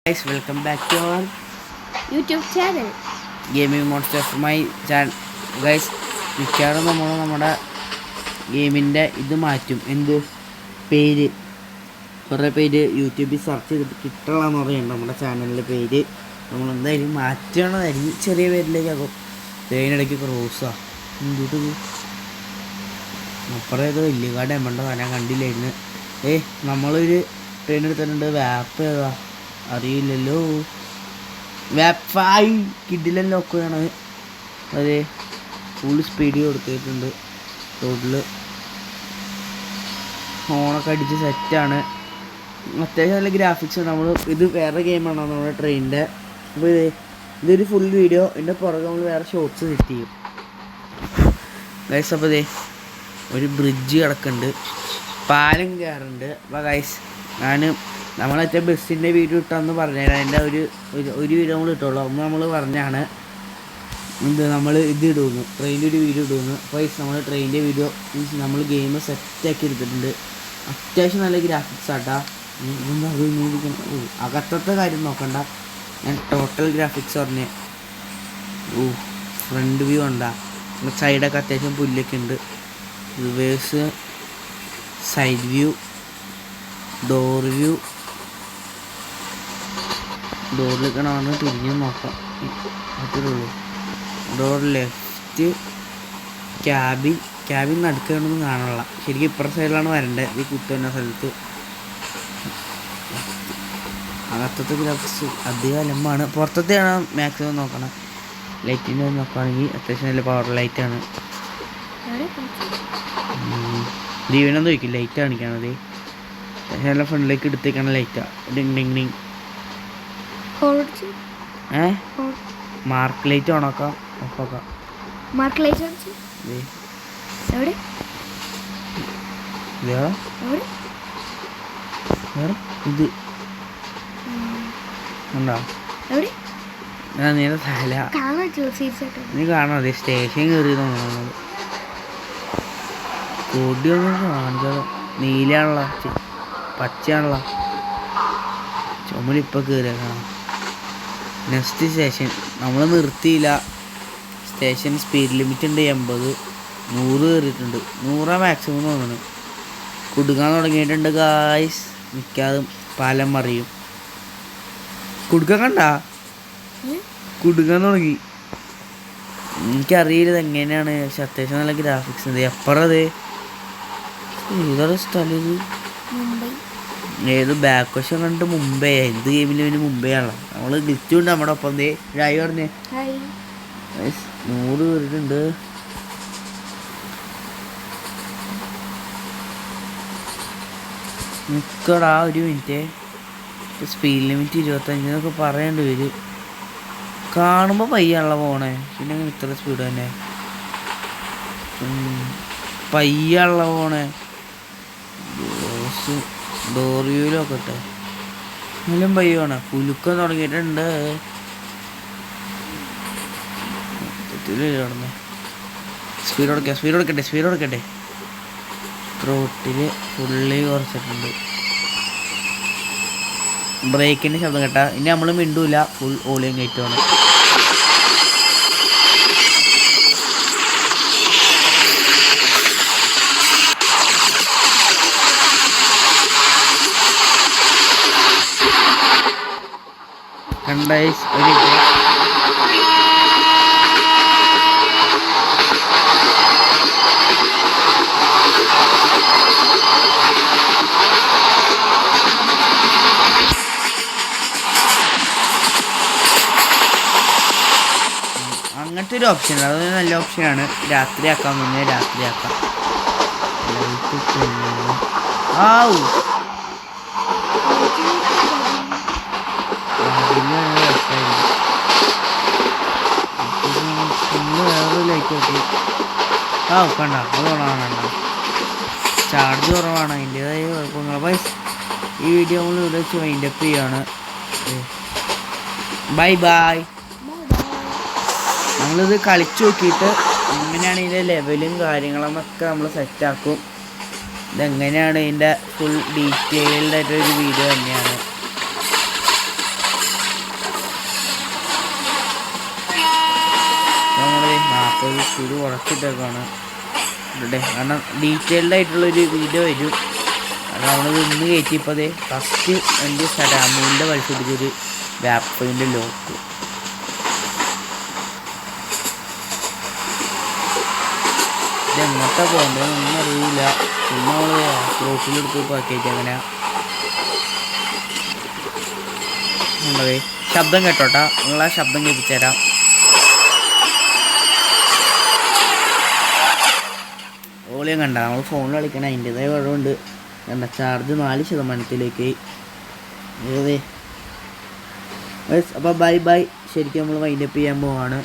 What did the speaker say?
Guys, welcome back to our YouTube channel. Gaming Monsters. My channel. Guys, മിക്കവാറും നമ്മുടെ ഗെയിമിൻ്റെ ഇത് മാറ്റും. എന്ത് പേര് കുറേ പേര് യൂട്യൂബിൽ സെർച്ച് ചെയ്തിട്ട് കിട്ടണമെന്ന് പറയുന്നുണ്ട്. നമ്മുടെ ചാനലിൻ്റെ പേര് നമ്മളെന്തായാലും മാറ്റണമായിരിക്കും. ചെറിയ പേരിലേക്കാകും. തേനിടയ്ക്ക് ക്രോസാണ് എന്തിട്ട് അപ്പുറം ഏതോ വലിയ കാട് എമ്മണ്ട ഞാൻ കണ്ടില്ലായിരുന്നു. നമ്മളൊരു ട്രെയിൻ എടുത്തിട്ടുണ്ട്. വാപ്പ് ഏതാ അറിയില്ലല്ലോ. വാപ്പായി കിഡിലും ലോക്കാണ്. അതെ, ഫുൾ സ്പീഡ് കൊടുത്തിട്ടുണ്ട്. റോഡിൽ ഹോണൊക്കെ അടിച്ച് സെറ്റാണ്. അത്യാവശ്യം നല്ല ഗ്രാഫിക്സ്. നമ്മൾ ഇത് വേറെ ഗെയിമാണ് നമ്മുടെ ട്രെയിനിൻ്റെ. അപ്പോൾ ഇതൊരു ഫുൾ വീഡിയോ. ഇതിൻ്റെ പുറകെ നമ്മൾ വേറെ ഷോർട്സ് സെറ്റ് ചെയ്യും ഗൈസ്. അപ്പോൾ ഒരു ബ്രിഡ്ജ് കിടക്കുന്നുണ്ട്, പാലം കയറുന്നുണ്ട്. അപ്പോൾ ഗൈസ് നമ്മളൊക്കെ ബസ്സിൻ്റെ വീഡിയോ ഇട്ടാന്ന് പറഞ്ഞുതരാം. അതിൻ്റെ ഒരു വീഡിയോ നമ്മൾ ഇട്ടുള്ളൂ. അന്ന് നമ്മൾ പറഞ്ഞാണ് നമ്മൾ ഇത് ഇടുന്നു, ട്രെയിനിൻ്റെ ഒരു വീഡിയോ ഇടുന്നു. അപ്പോൾ നമ്മൾ ട്രെയിനിൻ്റെ വീഡിയോ മീൻസ് നമ്മൾ ഗെയിം സെറ്റാക്കി എടുത്തിട്ടുണ്ട്. അത്യാവശ്യം നല്ല ഗ്രാഫിക്സ് ആട്ടാ. ഇതെന്താ അത് ഇങ്ങനെ അകത്തത്തെ കാര്യം നോക്കണ്ട, ഞാൻ ടോട്ടൽ ഗ്രാഫിക്സ് പറഞ്ഞേ. ഫ്രണ്ട് വ്യൂ ഉണ്ടാ, സൈഡൊക്കെ അത്യാവശ്യം പുല്ലൊക്കെ ഉണ്ട്. Reverse, side view, door view. ഡോറിലേക്കാണ് തിരിഞ്ഞ് നോക്കാം, അത്രേ ഉള്ളൂ. ഡോർ ലെഫ്റ്റ്, ക്യാബിൻ നടുക്കൊന്നും കാണാനുള്ള. ശരിക്കും ഇപ്പുറത്തെ സൈഡിലാണ് വരേണ്ടത്, ഈ കുത്തുന്ന സ്ഥലത്ത്. അകത്തത്തെ ഗ്രാഫിക്സ് അധികം അലമ്പാണ്. പുറത്തെയാണ് മാക്സിമം നോക്കണം. ലൈറ്റിൻ്റെ നോക്കുകയാണെങ്കിൽ അത്യാവശ്യം നല്ല പവർ ലൈറ്റാണ്. ജീവനൊന്നും ചോദിക്കും, ലൈറ്റ് കാണിക്കണത് അത്യാവശ്യം നല്ല ഫ്രണ്ടിലേക്ക് എടുത്തേക്കാണ് ലൈറ്റാണ്. ഡിങ് ഡിങ് ഡിങ്. മാർക്ക് ലൈറ്റ് ഓണാക്കാം, ഓഫാക്കാം. മാർക്ക് ലൈറ്റ് ഇത് ഉണ്ടോ? നീ കാണാം. അതെ, സ്റ്റേഷൻ കയറി തോന്നുന്നത്. കൊടിയൊന്നും കാണിക്കാതെ നീലാണല്ല, പച്ചയാണല്ല. ചുമലിപ്പോൾ കയറിയാൽ കാണാം. നെക്സ്റ്റ് സ്റ്റേഷൻ നമ്മൾ നിർത്തിയില്ല. സ്റ്റേഷൻ സ്പീഡ് ലിമിറ്റ് ഉണ്ട് 80, 100 കയറിയിട്ടുണ്ട്. 100 മാക്സിമം തോന്നുന്നു. കുടുങ്ങാൻ തുടങ്ങിയിട്ടുണ്ട് ഗായ്സ്. മിക്കാതും പാലം മറിയും. കുടുക്കാൻ കണ്ട, കുടുങ്ങാൻ തുടങ്ങി. എനിക്കറിയില്ല എങ്ങനെയാണ്, പക്ഷെ അത്യാവശ്യം നല്ല ഗ്രാഫിക്സ് ഉണ്ട്. എപ്പറത് ഏതൊരു സ്ഥലം ഇത്? ഏത് ബാക്ക് വശം കണ്ട് മുംബൈ. എന്ത് ഗെയിമിലും പിന്നെ മുംബൈ ആണല്ലോ. നമ്മൾ ഗ്ലിച്ചുണ്ട് നമ്മുടെ ഒപ്പം. ഹായ് പറഞ്ഞേ. 100 കയറിയിട്ടുണ്ട്. നിൽക്കടാ ഒരു മിനിറ്റ്. സ്പീഡ് ലിമിറ്റ് 25 എന്നൊക്കെ പറയേണ്ടി വരും. കാണുമ്പോൾ പയ്യാണല്ലോ പോണേ. പിന്നെ ഇത്ര സ്പീഡ് തന്നെ പയ്യാണല്ലോ പോണേ. ഡോർ വ്യൂയിലൊക്കെ ഇട്ടെ എല്ലാം പയ്യാണ്. കുലുക്കം തുടങ്ങിയിട്ടുണ്ട്. കിടന്ന് സ്പീഡ് കൊടുക്കട്ടെ. ത്രോട്ടില് ഫുള്ളി കുറച്ചിട്ടുണ്ട്. ബ്രേക്കിൻ്റെ ശബ്ദം കേട്ടാ ഇനി നമ്മൾ മിണ്ടൂല. ഫുൾ ഓളിയും കയറ്റുമാണ്. കണ്ടൈസ് ഒരു അങ്ങനത്തെ ഒരു ഓപ്ഷൻ ഉണ്ട്. അതൊരു നല്ല ഓപ്ഷനാണ്. രാത്രിയാക്കാൻ മുന്നേ രാത്രിയാക്കാം. വേറൊരു ലൈറ്റ് നോക്കി. കണ്ട അതോണാണ്. ചാർജ് കുറവാണ്, അതിൻ്റെതായ കുഴപ്പങ്ങൾ. അപ്പോൾ ഈ വീഡിയോ നമ്മൾ ഇവിടെ വെച്ച് വൈൻഡപ്പ് ചെയ്യാണ്. ബൈ. നമ്മളിത് കളിച്ച് നോക്കിയിട്ട് എങ്ങനെയാണ് ഇതിൻ്റെ ലെവലും കാര്യങ്ങളെന്നൊക്കെ നമ്മൾ സെറ്റാക്കും. ഇതെങ്ങനെയാണ് ഇതിൻ്റെ ഫുൾ ഡീറ്റെയിൽഡ് ആയിട്ടൊരു വീഡിയോ തന്നെയാണ്. ഇത് കുറച്ചിട്ടൊക്കെയാണ് ഇവിടെ, കാരണം ഡീറ്റെയിൽഡ് ആയിട്ടുള്ളൊരു വീഡിയോ വരും. കാരണം നമ്മളിത് ഇന്ന് കയറ്റിയപ്പോൾ അതേ ഫസ്റ്റ് എൻ്റെ അമൂലിൻ്റെ വലിച്ചൊരു വാപ്പിൻ്റെ ലോക്ക്. ഇതെങ്ങോട്ടാ പോകേണ്ടതെന്നൊന്നും അറിയില്ല. പിന്നെ നമ്മൾ റോട്ടിലെടുത്ത് പാക്കേജ് അങ്ങനെ ഉണ്ടതേ ശബ്ദം കേട്ടോട്ടാ, നിങ്ങളാ ശബ്ദം കേൾപ്പിച്ചു തരാം. ഓളിയും കണ്ട നമ്മൾ ഫോണിൽ കളിക്കണ അതിൻ്റെതായ കുഴപ്പമുണ്ട്. കണ്ട ചാർജ് 4%. അതെ അപ്പോൾ ബൈ ബൈ. ശരിക്കും നമ്മൾ വൈൻഡപ്പ് ചെയ്യാൻ പോവാണ്.